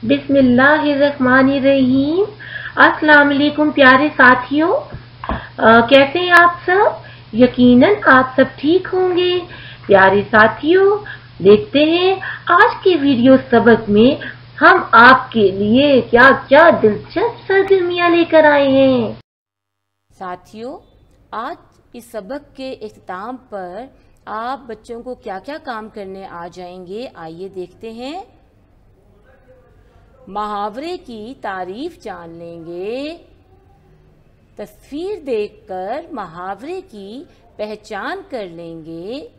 बिस्मिल्लाहिर्रहमानिर्रहीम। अस्सलाम वालेकुम प्यारे साथियों, कैसे हैं आप सब? यकीनन आप सब ठीक होंगे। प्यारे साथियों, देखते हैं आज के वीडियो सबक में हम आपके लिए क्या क्या दिलचस्प सरगर्मियां लेकर आए हैं। साथियों, आज इस सबक के इख्तिताम पर आप बच्चों को क्या क्या काम करने आ जाएंगे, आइए देखते हैं। मुहावरे की तारीफ जान लेंगे। तस्वीर देखकर मुहावरे की पहचान कर लेंगे।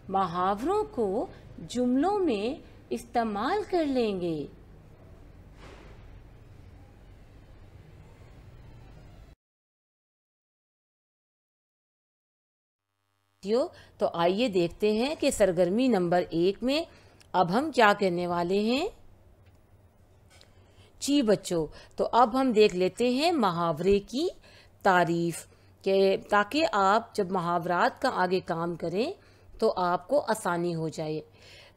मुहावरों को जुमलों में इस्तेमाल कर लेंगे। तो आइए देखते हैं कि सरगर्मी नंबर 1 में अब हम क्या करने वाले हैं। जी बच्चों, तो अब हम देख लेते हैं मुहावरे की तारीफ के, ताकि आप जब मुहावरात का आगे काम करें तो आपको आसानी हो जाए।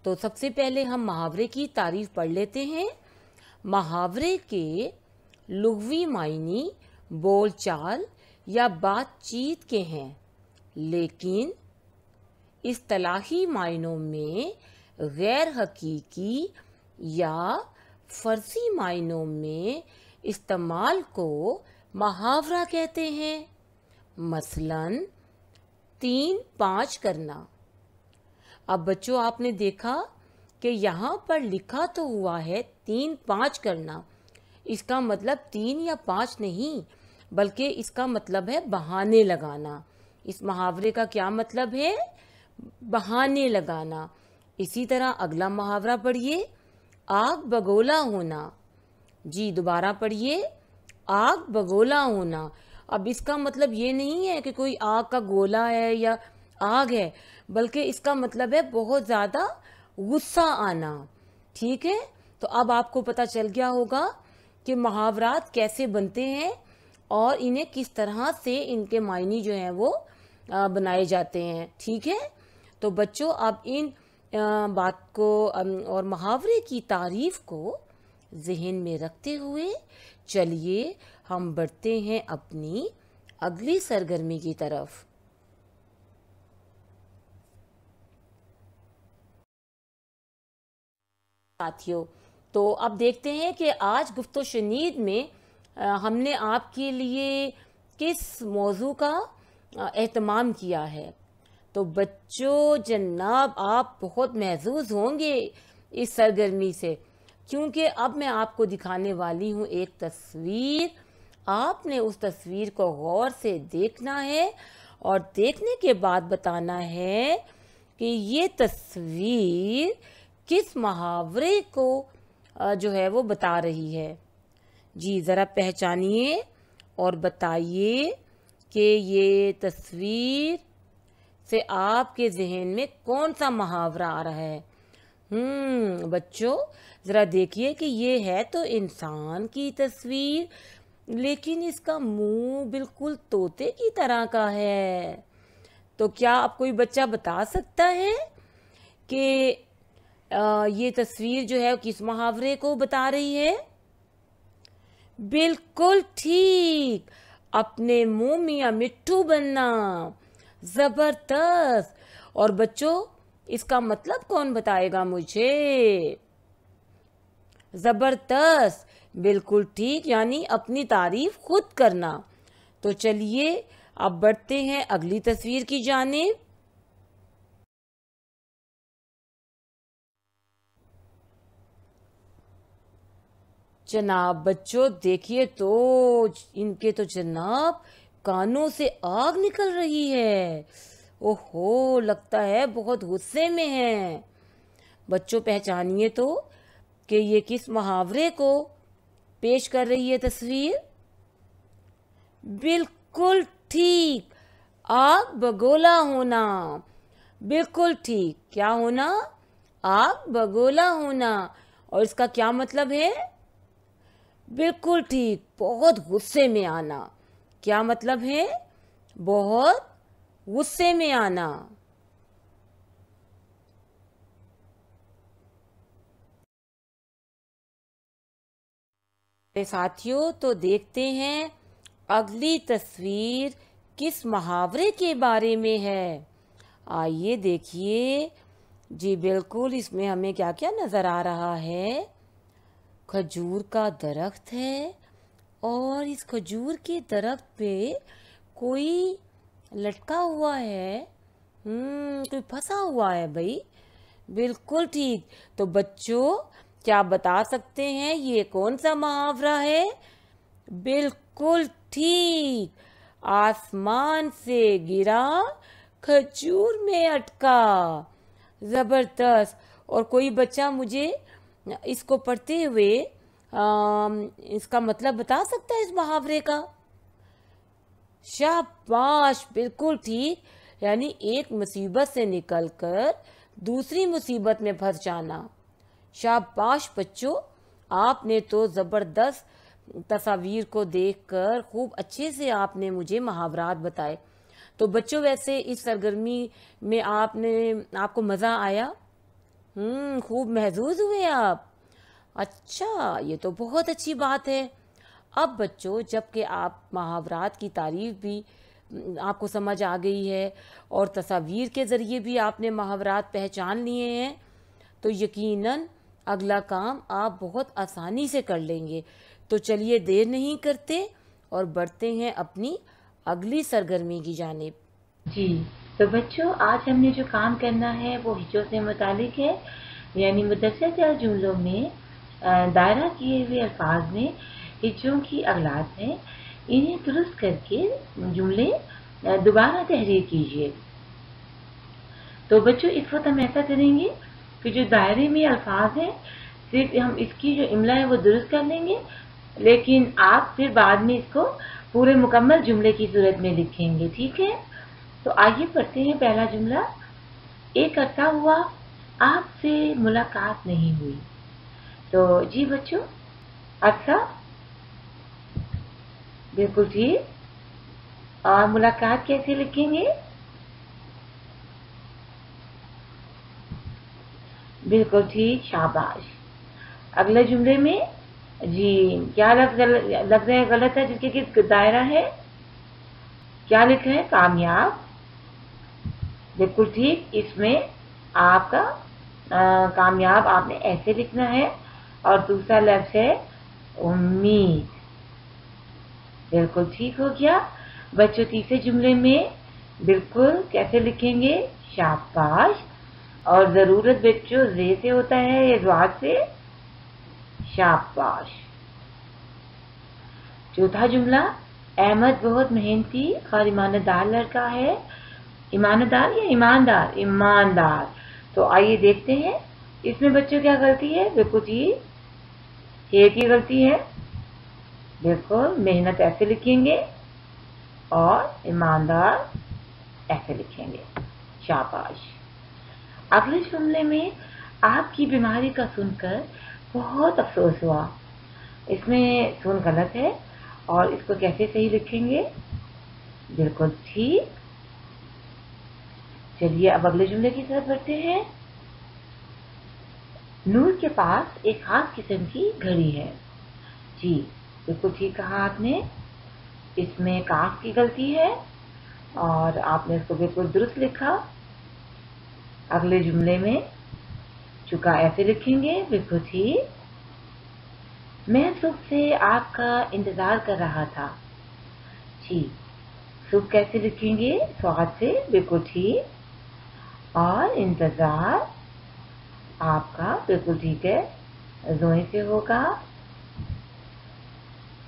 तो सबसे पहले हम मुहावरे की तारीफ पढ़ लेते हैं। मुहावरे के लुग़वी मायने बोलचाल या बातचीत के हैं, लेकिन इस्तिलाही मायनों में गैर हकीकी या फर्जी मायनों में इस्तेमाल को मुहावरा कहते हैं। मसलन 3-5 करना। अब बच्चों, आपने देखा कि यहाँ पर लिखा तो हुआ है 3-5 करना। इसका मतलब 3 या 5 नहीं, बल्कि इसका मतलब है बहाने लगाना। इस मुहावरे का क्या मतलब है? बहाने लगाना। इसी तरह अगला मुहावरा पढ़िए, आग बगोला होना। जी दोबारा पढ़िए, आग बगोला होना। अब इसका मतलब ये नहीं है कि कोई आग का गोला है या आग है, बल्कि इसका मतलब है बहुत ज़्यादा गुस्सा आना। ठीक है, तो अब आपको पता चल गया होगा कि मुहावरात कैसे बनते हैं और इन्हें किस तरह से इनके मायने जो हैं वो बनाए जाते हैं। ठीक है, तो बच्चों अब इन बात को और मुहावरे की तारीफ को ज़हन में रखते हुए चलिए हम बढ़ते हैं अपनी अगली सरगर्मी की तरफ। साथियों, तो अब देखते हैं कि आज गुफ्तो शनीद में हमने आपके लिए किस मौजू का एहतमाम किया है। तो बच्चों जनाब, आप बहुत महजूज होंगे इस सरगर्मी से, क्योंकि अब मैं आपको दिखाने वाली हूँ एक तस्वीर। आपने उस तस्वीर को गौर से देखना है और देखने के बाद बताना है कि ये तस्वीर किस मुहावरे को जो है वो बता रही है। जी ज़रा पहचानिए और बताइए कि ये तस्वीर से आपके जहन में कौन सा मुहावरा आ रहा है। बच्चों ज़रा देखिए कि ये है तो इंसान की तस्वीर, लेकिन इसका मुंह बिल्कुल तोते की तरह का है। तो क्या आप कोई बच्चा बता सकता है कि ये तस्वीर जो है किस मुहावरे को बता रही है? बिल्कुल ठीक, अपने मुंह मियाँ मिट्ठू बनना। जबरदस्त। और बच्चों, इसका मतलब कौन बताएगा मुझे? जबरदस्त, बिल्कुल ठीक, यानी अपनी तारीफ खुद करना। तो चलिए अब बढ़ते हैं अगली तस्वीर की जानिब। जनाब बच्चों देखिए तो इनके तो जनाब कानों से आग निकल रही है। ओहो, लगता है बहुत गुस्से में हैं। बच्चों पहचानिए तो कि ये किस मुहावरे को पेश कर रही है तस्वीर? बिल्कुल ठीक, आग बगोला होना। बिल्कुल ठीक, क्या होना? आग बगोला होना। और इसका क्या मतलब है? बिल्कुल ठीक, बहुत गुस्से में आना। क्या मतलब है? बहुत गुस्से में आना। साथियों, तो देखते हैं अगली तस्वीर किस मुहावरे के बारे में है। आइए देखिए। जी बिल्कुल, इसमें हमें क्या क्या नज़र आ रहा है। खजूर का दरख्त है और इस खजूर के दरख्त पे कोई लटका हुआ है। कोई फंसा हुआ है भाई। बिल्कुल ठीक। तो बच्चों, क्या बता सकते हैं ये कौन सा मुहावरा है? बिल्कुल ठीक। आसमान से गिरा, खजूर में अटका। जबरदस्त। और कोई बच्चा मुझे इसको पढ़ते हुए इसका मतलब बता सकता है इस मुहावरे का? शाबाश, बिल्कुल ठीक। यानी एक मुसीबत से निकलकर दूसरी मुसीबत में फंस जाना। शाबाश बच्चों, आपने तो ज़बरदस्त तस्वीर को देखकर खूब अच्छे से आपने मुझे मुहावरात बताए। तो बच्चों, वैसे इस सरगर्मी में आपको मज़ा आया? खूब महजूज हुए आप? अच्छा, ये तो बहुत अच्छी बात है। अब बच्चों, जबकि आप मुहावरात की तारीफ भी आपको समझ आ गई है और तस्वीर के ज़रिए भी आपने मुहावरात पहचान लिए हैं, तो यकीनन अगला काम आप बहुत आसानी से कर लेंगे। तो चलिए देर नहीं करते और बढ़ते हैं अपनी अगली सरगर्मी की जानिब। जी, तो बच्चों, आज हमने जो काम करना है वो हिज्जों से मुतालिक है। यानी मुतअस्सिल जुमलों में दायरा किए हुए अल्फाज में हिज्जों की अगलात हैं। इन्हें दुरुस्त करके जुमले दोबारा तहरीर कीजिए। तो बच्चों, इस वक्त हम ऐसा करेंगे कि जो दायरे में अल्फाज हैं, सिर्फ हम इसकी जो इमला है वो दुरुस्त कर लेंगे, लेकिन आप फिर बाद में इसको पूरे मुकम्मल जुमले की सूरत में लिखेंगे। ठीक है? तो आइए पढ़ते हैं पहला जुमला। एक अरसा हुआ आपसे मुलाकात नहीं हुई। तो जी बच्चों, अरसा बिल्कुल ठीक। और मुलाकात कैसे लिखेंगे? बिल्कुल ठीक, शाबाश। अगले जुमले में जी क्या लफ्ज़ गलत है जिसके कि दायरा है? क्या लिखा है? कामयाब। बिल्कुल ठीक। इसमें आपका कामयाब आपने ऐसे लिखना है और दूसरा लफ्ज़ है उम्मीद। बिल्कुल ठीक हो गया। बच्चों, तीसरे जुमले में बिल्कुल कैसे लिखेंगे? शाबाश। और ज़रूरत बच्चों ज़े से होता है या ज़्वाद से? शाबाश। चौथा जुमला, अहमद बहुत मेहनती और ईमानदार लड़का है। ईमानदार या ईमानदार? ईमानदार। तो आइए देखते हैं इसमें बच्चों क्या गलती है। बिल्कुल जी, ये की गलती है। बिल्कुल, मेहनत ऐसे लिखेंगे और ईमानदार ऐसे लिखेंगे। शाबाश। अगले जुमले में आपकी बीमारी का सुनकर बहुत अफसोस हुआ। इसमें सुन गलत है और इसको कैसे सही लिखेंगे? बिल्कुल ठीक। चलिए अब अगले जुमले की तरफ बढ़ते हैं। नूर के पास एक खास किस्म की घड़ी है। जी बिल्कुल ठीक कहा आपने। इसमें काफ की गलती है और आपने इसको बिल्कुल दुरुस्त लिखा। अगले जुमले में चुका ऐसे लिखेंगे। बिल्कुल ठीक। मैं सुबह से आपका इंतजार कर रहा था। जी, सुबह कैसे लिखेंगे? स्वाद से। बिल्कुल ठीक। और इंतजार आपका बिल्कुल ठीक है, जोए से होगा।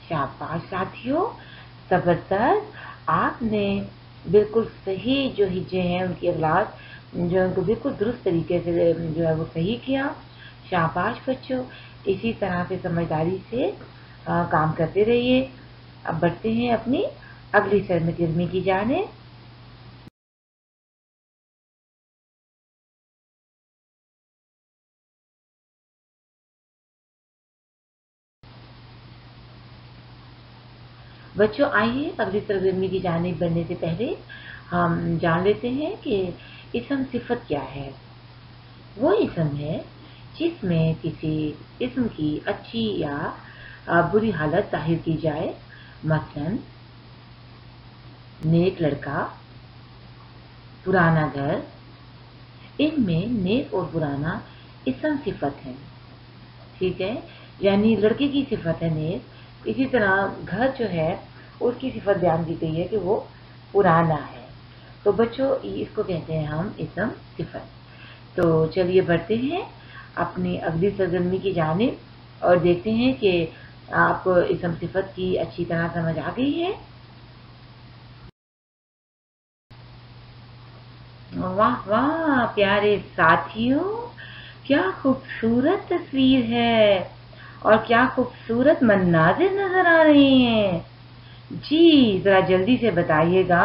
शाबाश साथियों, जबरदस्त। आपने बिल्कुल सही जो हिज्जे हैं उनकी अगलात जो उनको बिल्कुल दुरुस्त तरीके से जो है वो सही किया। शाबाश बच्चों, इसी तरह से समझदारी से काम करते रहिए। अब बढ़ते हैं अपनी अगली सरगर्मी की जानिब। बच्चों, आइए अगली सरगर्मी की जानिब बढ़ने से पहले हम जान लेते हैं कि इसम सिफत क्या है। वो इसम है जिसमें किसी इसम की अच्छी या बुरी हालत जाहिर की जाए। मसलन नेक लड़का, पुराना घर। इनमें नेक और पुराना इसम सिफत है, ठीक है, यानी लड़के की सिफत है नेक। इसी तरह घर जो है उसकी सिफत बयान दी गई है कि वो पुराना है। तो बच्चों इसको कहते हैं हम इसम सिफत। तो चलिए बढ़ते हैं अपनी अगली सरगर्मी की जानिब और देखते हैं कि आपको इसम सिफत की अच्छी तरह समझ आ गई है। वाह वाह प्यारे साथियों, क्या खूबसूरत तस्वीर है और क्या खूबसूरत मन्नाज़िर नजर आ रहे हैं। जी जरा जल्दी से बताइएगा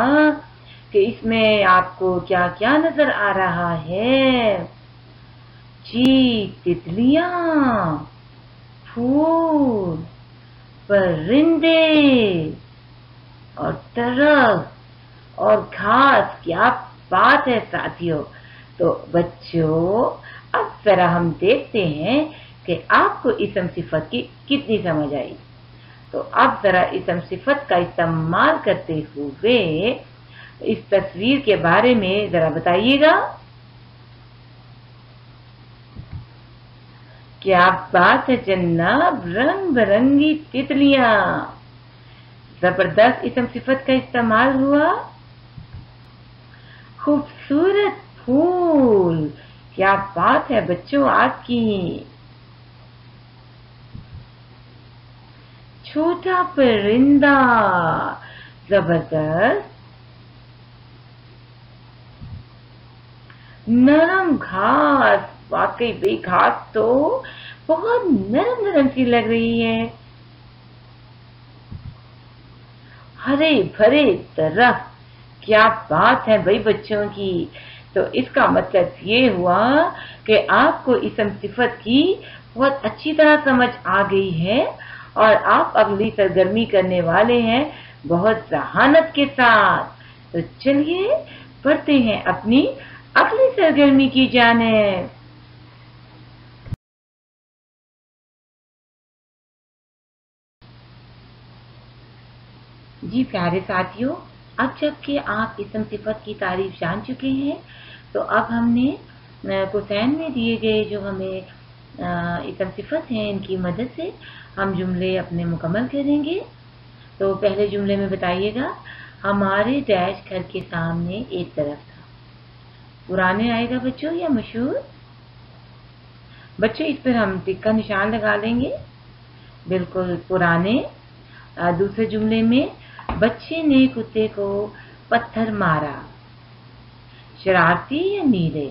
कि इसमें आपको क्या क्या नजर आ रहा है। जी तितलियां, फूल, परिंदे और तरफ और घास। क्या बात है साथियों। तो बच्चों अब जरा हम देखते हैं कि आपको इसम सिफत की कितनी समझ आई। तो अब जरा इसम सिफत का इस्तेमाल करते हुए इस तस्वीर के बारे में जरा बताइएगा। क्या बात है जनाब, रंग बिरंगी तितलियां। जबरदस्त इसम सिफत का इस्तेमाल हुआ। खूबसूरत फूल। क्या बात है बच्चों आपकी। छोटा परिंदा, जबरदस्त। नरम घास, वाकई भाई घास तो बहुत नरम नरम सी लग रही है। हरे भरे तरफ। क्या बात है भाई बच्चों की। तो इसका मतलब ये हुआ कि आपको इसम सिफत की बहुत अच्छी तरह समझ आ गई है और आप अगली सरगर्मी करने वाले हैं बहुत जहानत के साथ। तो चलिए बढ़ते हैं अपनी अगली सरगर्मी की जानिब। जी प्यारे साथियों, अब जबकि आप इसम सिफत की तारीफ जान चुके हैं तो अब हमने कोसैन में दिए गए जो हमें इसम सिफत हैं इनकी मदद से हम जुमले अपने मुकम्मल करेंगे। तो पहले जुमले में बताइएगा, हमारे डैश घर के सामने एक दरख्त था। पुराने आएगा बच्चों या मशहूर। बच्चों इस पर हम टिक का निशान लगा लेंगे। बिल्कुल पुराने। दूसरे जुमले में, बच्चे ने कुत्ते को पत्थर मारा। शरारती या नीले।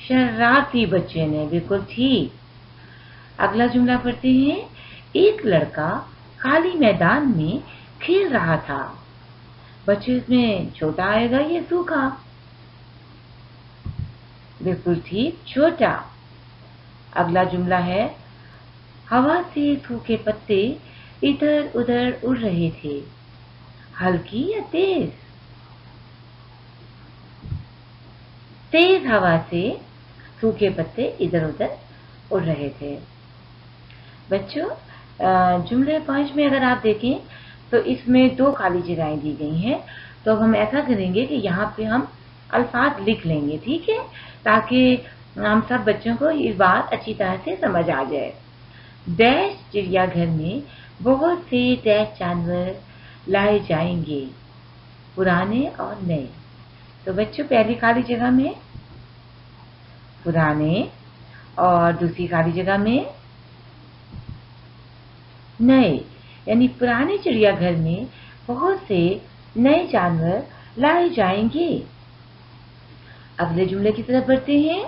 शरारती बच्चे ने, बिल्कुल ठीक। अगला जुमला पढ़ते हैं, एक लड़का खाली मैदान में खेल रहा था। बच्चे इसमें छोटा आएगा या सूखा। बिल्कुल ठीक, छोटा। अगला जुमला है, हवा से सूखे पत्ते इधर उधर उड़ रहे थे। हल्की या तेज। तेज हवा से सूखे पत्ते इधर उधर उड़ रहे थे। बच्चों जुमले 5 में अगर आप देखें तो इसमें 2 खाली जगहें दी गई हैं। तो अब हम ऐसा करेंगे कि यहाँ पे हम अल्फाज लिख लेंगे, ठीक है, ताकि हम सब बच्चों को ये बात अच्छी तरह से समझ आ जाए। डैश चिड़ियाघर में बहुत से डैश जानवर लाए जाएंगे, पुराने और नए। तो बच्चों पहली खाली जगह में पुराने और दूसरी खाली जगह में नए, यानी पुराने चिड़ियाघर में बहुत से नए जानवर लाए जाएंगे। अगले जुमले की तरफ बढ़ते हैं।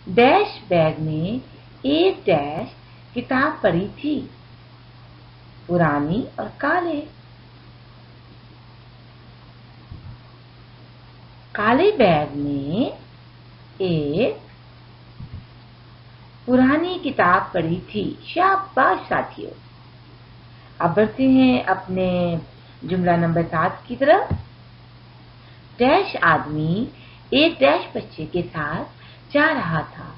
डैश बैग में एक डैश किताब पड़ी थी, पुरानी और काले। काले बैग में एक पुरानी किताब पड़ी थी। शाबाश साथियों। अब बढ़ते हैं अपने जुमला नंबर 7 की तरफ। डैश आदमी एक डैश बच्चे के साथ जा रहा था।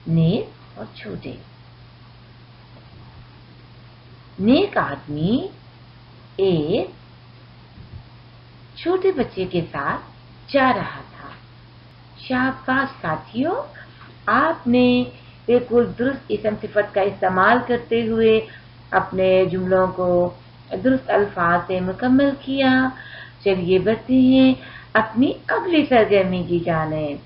नेक और छोटे। नेक आदमी एक छोटे बच्चे के साथ जा रहा था। शाबाश साथियों, आपने बिल्कुल दुरुस्त इसम सिफत का इस्तेमाल करते हुए अपने जुमलों को दुरुस्त अल्फाज से मुकम्मल किया। चलिए बढ़ते हैं अपनी अगली सरगर्मी की जानिब।